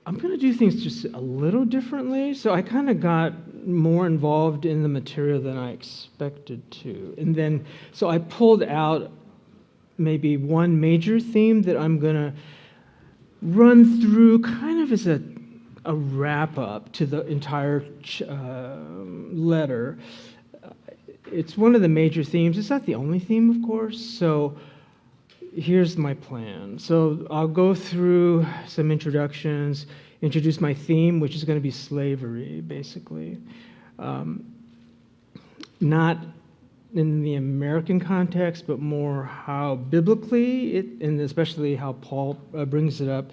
I'm going to do things just a little differently. So I kind of got more involved in the material than I expected to. And then, so I pulled out maybe one major theme that I'm going to run through kind of as a wrap-up to the entire letter. It's one of the major themes. It's not the only theme, of course. So here's my plan. So I'll go through some introductions, introduce my theme, which is going to be slavery, basically. Not in the American context, but more how biblically, and especially how Paul brings it up.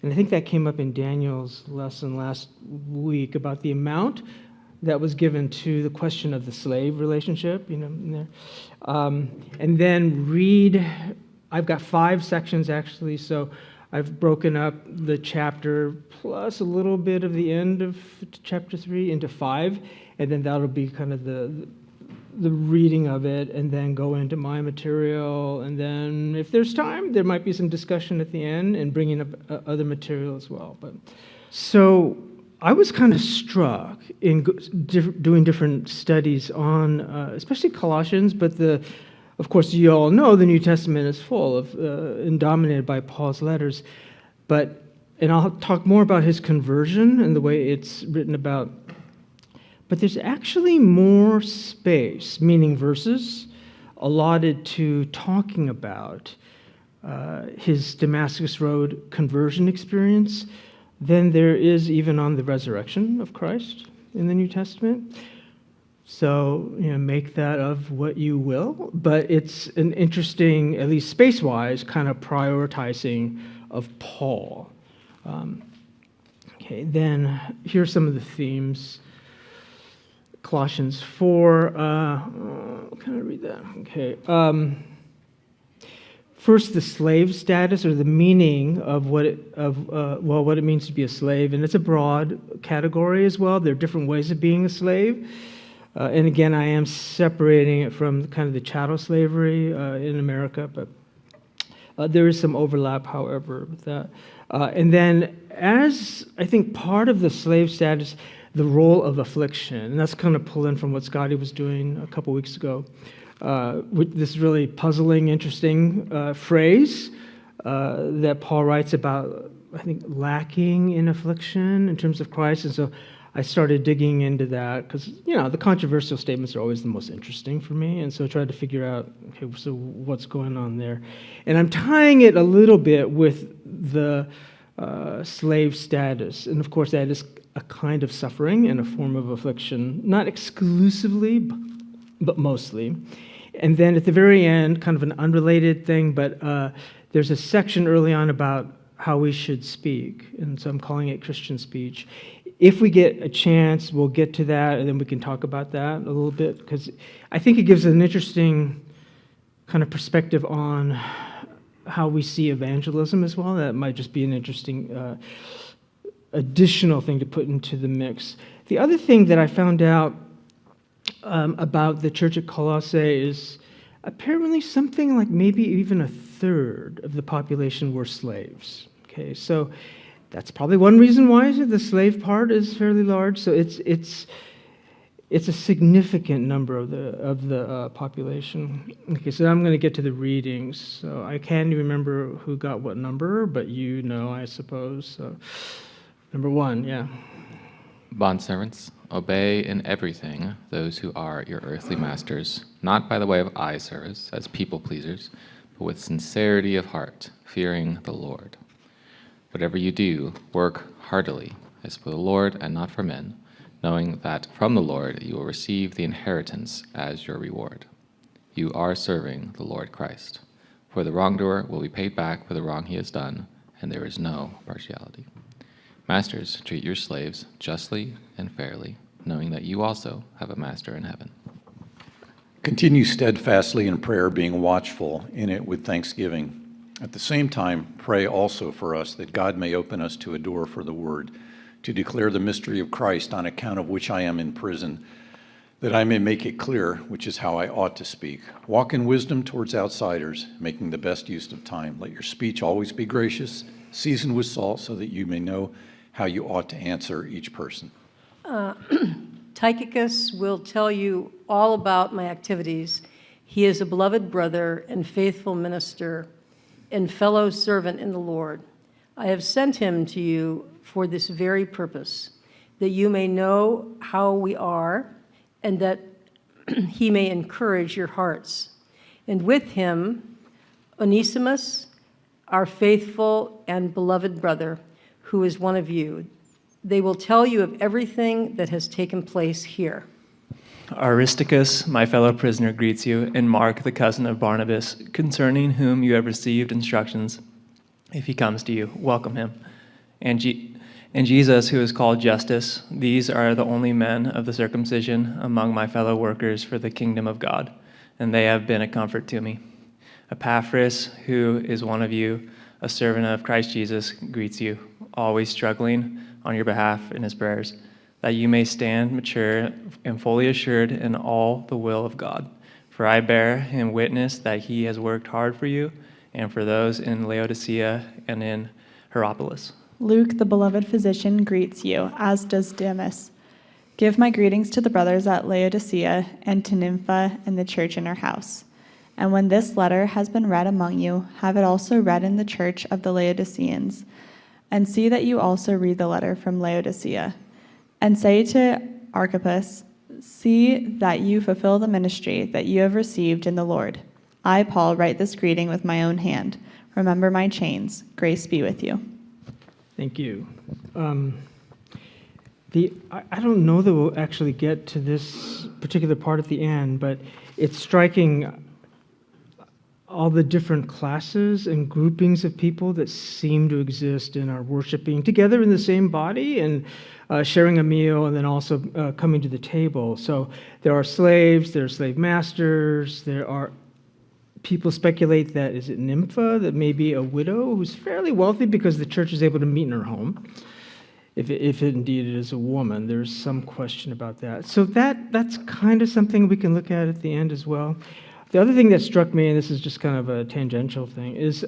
And I think that came up in Daniel's lesson last week about the amount that was given to the question of the slave relationship, in there. And then read. I've got 5 sections, actually, so I've broken up the chapter plus a little bit of the end of chapter 3 into 5, and then that'll be kind of the reading of it, and then go into my material, and then if there's time, there might be some discussion at the end and bringing up other material as well. But so I was kind of struck in doing different studies on, especially Colossians, but of course, you all know the New Testament is full of and dominated by Paul's letters. And I'll talk more about his conversion and the way it's written about. But there's actually more space, meaning verses, allotted to talking about his Damascus Road conversion experience than there is even on the resurrection of Christ in the New Testament. So, make that of what you will, but it's an interesting, at least space-wise, kind of prioritizing of Paul. Okay, then here are some of the themes. Colossians 4, can I read that? Okay. First, the slave status, or the meaning of what it means to be a slave, and it's a broad category as well. There are different ways of being a slave. And again, I am separating it from kind of the chattel slavery in America, but there is some overlap, however, with that. And then, as I think part of the slave status, the role of affliction, and that's kind of pulled in from what Scotty was doing a couple weeks ago. With this really puzzling, interesting phrase that Paul writes about, I think, lacking in affliction in terms of Christ, and so I started digging into that because, the controversial statements are always the most interesting for me, and so I tried to figure out, okay, so what's going on there? And I'm tying it a little bit with the slave status, and of course that is a kind of suffering and a form of affliction, not exclusively, but mostly. And then at the very end, kind of an unrelated thing, but there's a section early on about how we should speak, and so I'm calling it Christian speech. If we get a chance, we'll get to that, and then we can talk about that a little bit, because I think it gives an interesting kind of perspective on how we see evangelism as well. That might just be an interesting additional thing to put into the mix. The other thing that I found out about the church at Colossae is apparently something like maybe even a third of the population were slaves. Okay, so that's probably one reason why the slave part is fairly large. So it's a significant number of the population. Okay, so I'm going to get to the readings. So I can't even remember who got what number, but I suppose. So number 1, yeah. Bondservants, obey in everything those who are your earthly masters, not by the way of eye service as people pleasers, but with sincerity of heart, fearing the Lord. Whatever you do, work heartily, as for the Lord and not for men, knowing that from the Lord you will receive the inheritance as your reward. You are serving the Lord Christ. For the wrongdoer will be paid back for the wrong he has done, and there is no partiality. Masters, treat your slaves justly and fairly, knowing that you also have a master in heaven. Continue steadfastly in prayer, being watchful in it with thanksgiving. At the same time, pray also for us, that God may open us to a door for the word, to declare the mystery of Christ, on account of which I am in prison, that I may make it clear, which is how I ought to speak. Walk in wisdom towards outsiders, making the best use of time. Let your speech always be gracious, seasoned with salt, so that you may know how you ought to answer each person. Tychicus will tell you all about my activities. He is a beloved brother and faithful minister and fellow servant in the Lord. I have sent him to you for this very purpose, that you may know how we are and that he may encourage your hearts. And with him, Onesimus, our faithful and beloved brother, who is one of you. They will tell you of everything that has taken place here. Aristarchus, my fellow prisoner, greets you, and Mark, the cousin of Barnabas, concerning whom you have received instructions. If he comes to you, welcome him. And Jesus, who is called Justus, these are the only men of the circumcision among my fellow workers for the kingdom of God, and they have been a comfort to me. Epaphras, who is one of you, a servant of Christ Jesus, greets you, always struggling on your behalf in his prayers, that you may stand mature and fully assured in all the will of God. For I bear him witness that he has worked hard for you and for those in Laodicea and in Hierapolis. Luke, the beloved physician, greets you, as does Demas. Give my greetings to the brothers at Laodicea and to Nympha and the church in her house. And when this letter has been read among you, have it also read in the church of the Laodiceans. And see that you also read the letter from Laodicea. And say to Archippus, see that you fulfill the ministry that you have received in the Lord. I, Paul, write this greeting with my own hand. Remember my chains. Grace be with you. Thank you. I don't know that we'll actually get to this particular part at the end, but it's striking all the different classes and groupings of people that seem to exist in our worshiping together in the same body and sharing a meal and then also coming to the table. So there are slaves, there are slave masters, there are people speculate that, is it Nympha, that may be a widow who's fairly wealthy because the church is able to meet in her home. If indeed it is a woman, there's some question about that. So that's kind of something we can look at the end as well. The other thing that struck me, and this is just kind of a tangential thing, is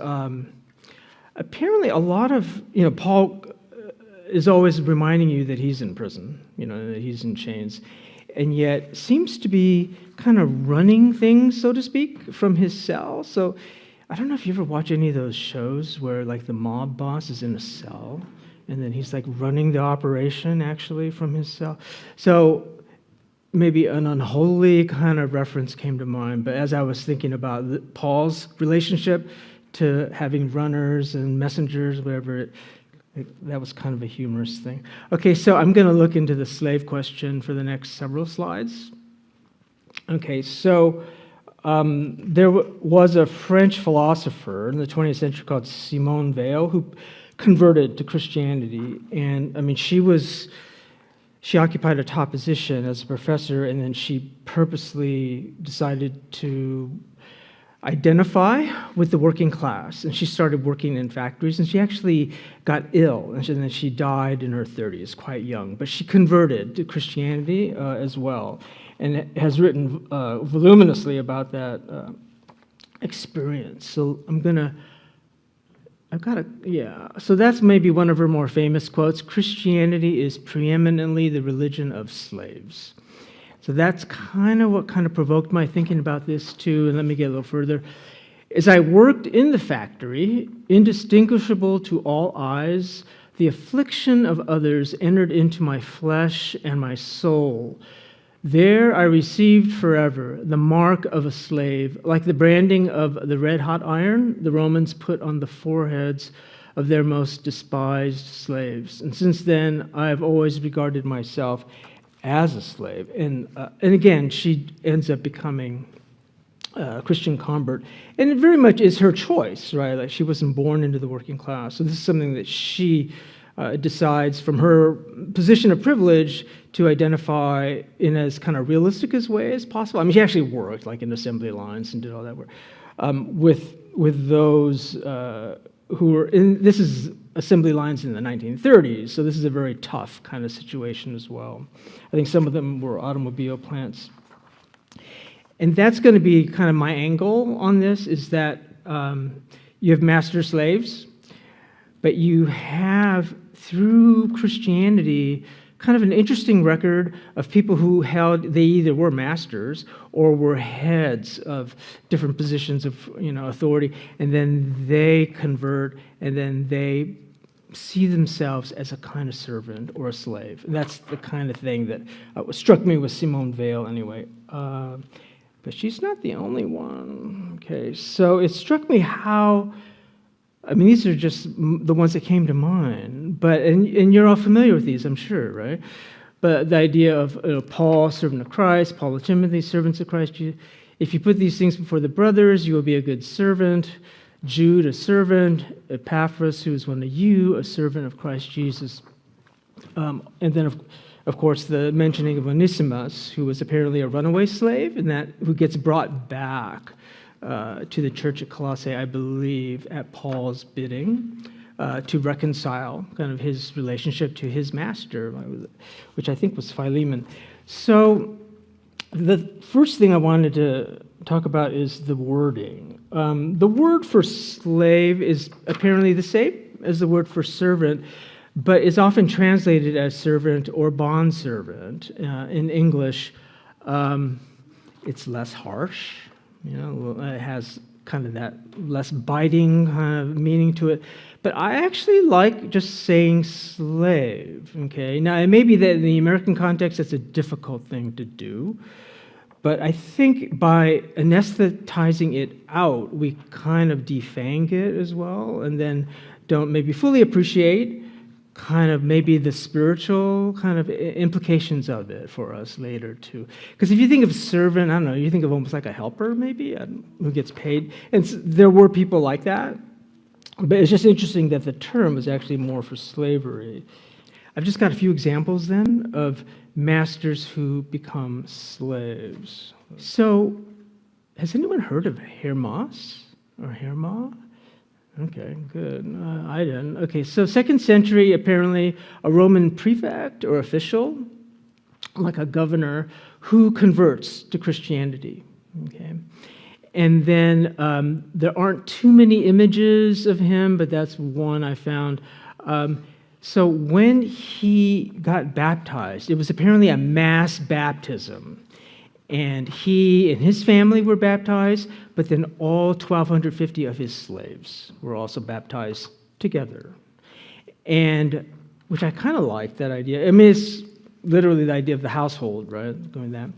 apparently a lot of, Paul is always reminding you that he's in prison, that he's in chains, and yet seems to be kind of running things, so to speak, from his cell. So I don't know if you ever watch any of those shows where like the mob boss is in a cell, and then he's like running the operation actually from his cell. So maybe an unholy kind of reference came to mind, but as I was thinking about Paul's relationship to having runners and messengers, whatever, that was kind of a humorous thing. Okay, so I'm going to look into the slave question for the next several slides. Okay, so there was a French philosopher in the 20th century called Simone Weil who converted to Christianity, and I mean she occupied a top position as a professor, and then she purposely decided to identify with the working class, and she started working in factories, and she actually got ill, and then she died in her 30s, quite young, but she converted to Christianity as well, and has written voluminously about that experience. So so that's maybe one of her more famous quotes. Christianity is preeminently the religion of slaves. So that's kind of what kind of provoked my thinking about this too, and let me get a little further. As I worked in the factory, indistinguishable to all eyes, the affliction of others entered into my flesh and my soul. There I received forever the mark of a slave, like the branding of the red-hot iron the Romans put on the foreheads of their most despised slaves. And since then, I have always regarded myself as a slave. And again, she ends up becoming a Christian convert. And it very much is her choice, right? Like she wasn't born into the working class. So this is something that she decides from her position of privilege to identify in as kind of realistic as way as possible. I mean, she actually worked like in assembly lines and did all that work with those who were in, this is assembly lines in the 1930s, so this is a very tough kind of situation as well. I think some of them were automobile plants. And that's going to be kind of my angle on this, is that you have master slaves, but you have through Christianity, kind of an interesting record of people who they either were masters or were heads of different positions of authority, and then they convert, and then they see themselves as a kind of servant or a slave. And that's the kind of thing that struck me with Simone Weil anyway. But she's not the only one. Okay, so it struck me how, these are just the ones that came to mind, but and you're all familiar with these, I'm sure, right? But the idea of Paul, servant of Christ, Paul and Timothy, servants of Christ. If you put these things before the brothers, you will be a good servant. Jude, a servant. Epaphras, who is one of you, a servant of Christ Jesus. And then, of course, the mentioning of Onesimus, who was apparently a runaway slave, and who gets brought back to the church at Colossae, I believe, at Paul's bidding, to reconcile kind of his relationship to his master, which I think was Philemon. So the first thing I wanted to talk about is the wording. The word for slave is apparently the same as the word for servant, but is often translated as servant or bondservant. In English, it's less harsh. It has kind of that less biting kind of meaning to it. But I actually like just saying slave. Okay, now it may be that in the American context, it's a difficult thing to do. But I think by anesthetizing it out, we kind of defang it as well, and then don't maybe fully appreciate kind of maybe the spiritual kind of implications of it for us later too. Because if you think of servant, I don't know, you think of almost like a helper maybe, who gets paid. And there were people like that, but it's just interesting that the term was actually more for slavery. I've just got a few examples then of masters who become slaves. So, has anyone heard of Hermas or Herma? Okay, good. I didn't. Okay, so 2nd century, apparently a Roman prefect or official, like a governor, who converts to Christianity. Okay, and then there aren't too many images of him, but that's one I found. So when he got baptized, it was apparently a mass baptism. And he and his family were baptized, but then all 1,250 of his slaves were also baptized together. And, which I kind of like that idea. It's literally the idea of the household, right? Doing that.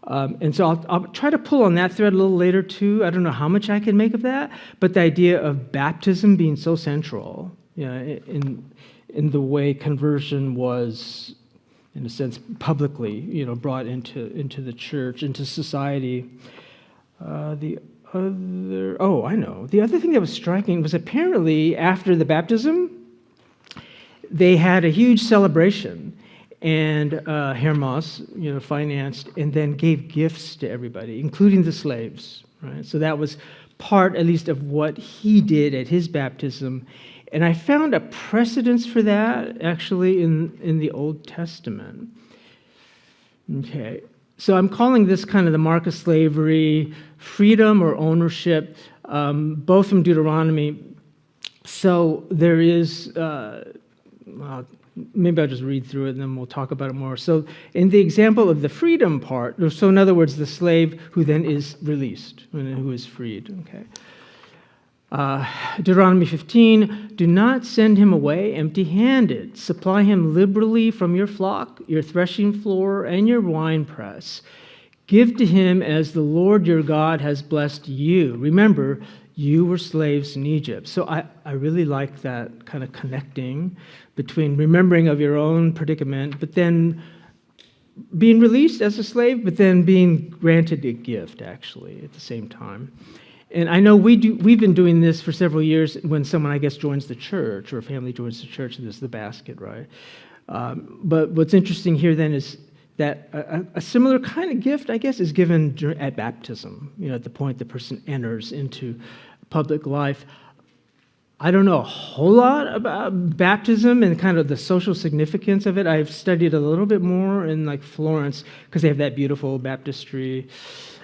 And so I'll try to pull on that thread a little later too. I don't know how much I can make of that, but the idea of baptism being so central, in the way conversion was, in a sense, publicly, brought into the church, into society. The other thing that was striking was apparently after the baptism, they had a huge celebration, and Hermas, financed and then gave gifts to everybody, including the slaves. Right, so that was part, at least, of what he did at his baptism. And I found a precedence for that, actually, in the Old Testament. Okay, so I'm calling this kind of the mark of slavery, freedom or ownership, both from Deuteronomy. So there is, maybe I'll just read through it and then we'll talk about it more. So in the example of the freedom part, so in other words, the slave who then is released, who is freed, okay. Deuteronomy 15, do not send him away empty-handed. Supply him liberally from your flock, your threshing floor, and your winepress. Give to him as the Lord your God has blessed you. Remember, you were slaves in Egypt. So I really like that kind of connecting between remembering of your own predicament, but then being released as a slave, but then being granted a gift, actually, at the same time. And I know we've been doing this for several years when someone, I guess, joins the church or a family joins the church, and there's the basket, right? But what's interesting here then is that a similar kind of gift, I guess, is given at baptism, at the point the person enters into public life. I don't know a whole lot about baptism and kind of the social significance of it. I've studied a little bit more in Florence because they have that beautiful baptistry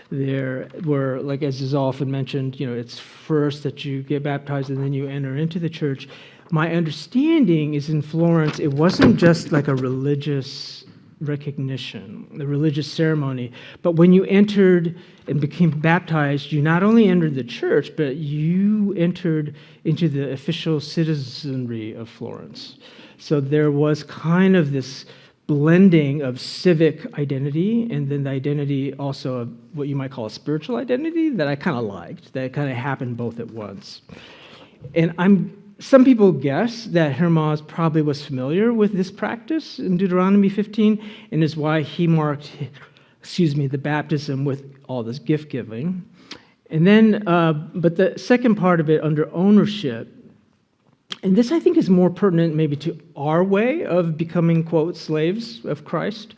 there where, as is often mentioned, it's first that you get baptized and then you enter into the church. my understanding is in Florence, it wasn't just like a religious recognition, the religious ceremony, but when you entered and became baptized, you not only entered the church, but you entered into the official citizenry of Florence. So there was kind of this blending of civic identity and then the identity also of what you might call a spiritual identity that I kind of liked, that kind of happened both at once. And some people guess that Hermas probably was familiar with this practice in Deuteronomy 15 and is why he marked, the baptism with all this gift giving. And then, but the second part of it under ownership, and this I think is more pertinent maybe to our way of becoming, quote, slaves of Christ.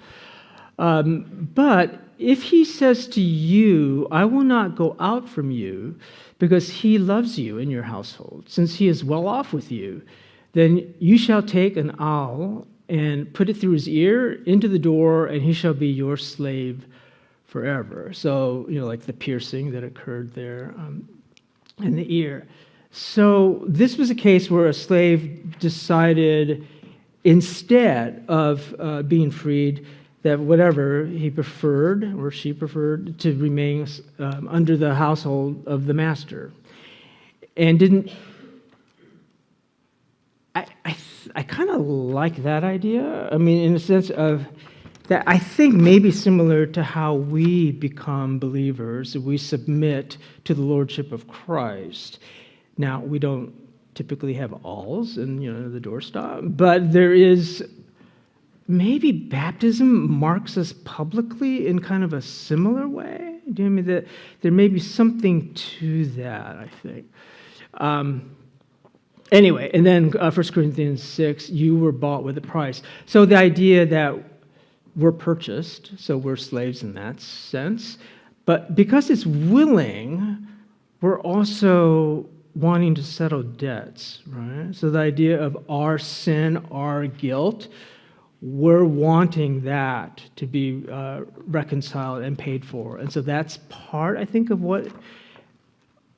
But if he says to you, I will not go out from you because he loves you in your household, since he is well off with you, then you shall take an awl and put it through his ear into the door, and he shall be your slave forever. So, like the piercing that occurred there in the ear. So this was a case where a slave decided, instead of being freed, that whatever he preferred or she preferred to remain under the household of the master, and didn't. I kind of like that idea. I mean, in the sense of that, I think maybe similar to how we become believers, we submit to the lordship of Christ. Now, we don't typically have alls and the doorstop, but there is. Maybe baptism marks us publicly in kind of a similar way. Do you know what I mean? That there may be something to that, I think. Anyway, and then 1 Corinthians 6, you were bought with a price. So the idea that we're purchased, so we're slaves in that sense, but because it's willing, we're also wanting to settle debts, right? So the idea of our sin, our guilt, we're wanting that to be reconciled and paid for. And so that's part, I think, of what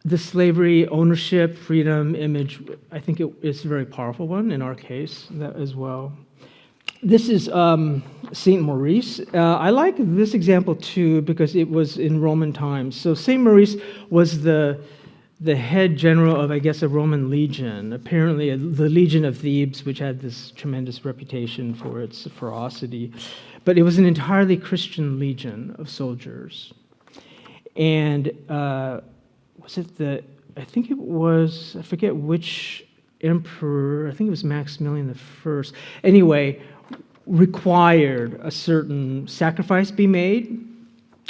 the slavery, ownership, freedom image, I think it's a very powerful one in our case that as well. This is St. Maurice. I like this example too because it was in Roman times. So St. Maurice was the head general of, I guess, a Roman legion, apparently the Legion of Thebes, which had this tremendous reputation for its ferocity. But it was an entirely Christian legion of soldiers. And I forget which emperor, I think it was Maximilian I. Anyway, required a certain sacrifice be made.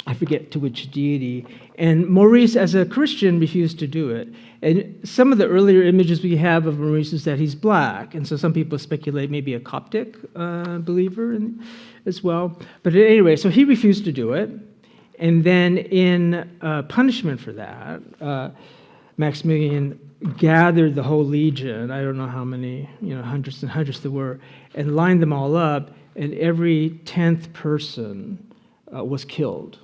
I forget to which deity, and Maurice, as a Christian, refused to do it. And some of the earlier images we have of Maurice is that he's black, and so some people speculate maybe a Coptic believer as well. But at any rate, so he refused to do it, and then in punishment for that, Maximilian gathered the whole legion, I don't know how many, hundreds and hundreds there were, and lined them all up, and every 10th person was killed,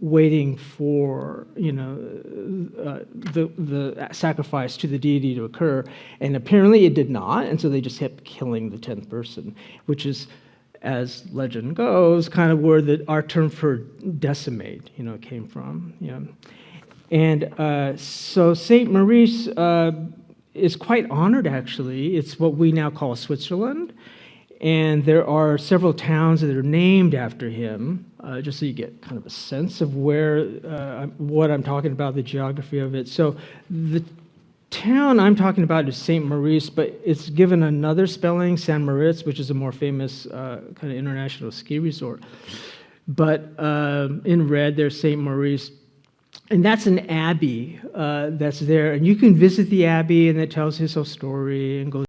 waiting for the sacrifice to the deity to occur, and apparently it did not, and so they just kept killing the 10th person, which is, as legend goes, kind of where our term for decimate, came from. And so Saint Maurice is quite honored. Actually, it's what we now call Switzerland. And there are several towns that are named after him, just so you get kind of a sense of what I'm talking about, the geography of it. So the town I'm talking about is St. Maurice, but it's given another spelling, San Moritz, which is a more famous kind of international ski resort. But in red, there's St. Maurice. And that's an abbey that's there. And you can visit the abbey, and it tells his whole story and goes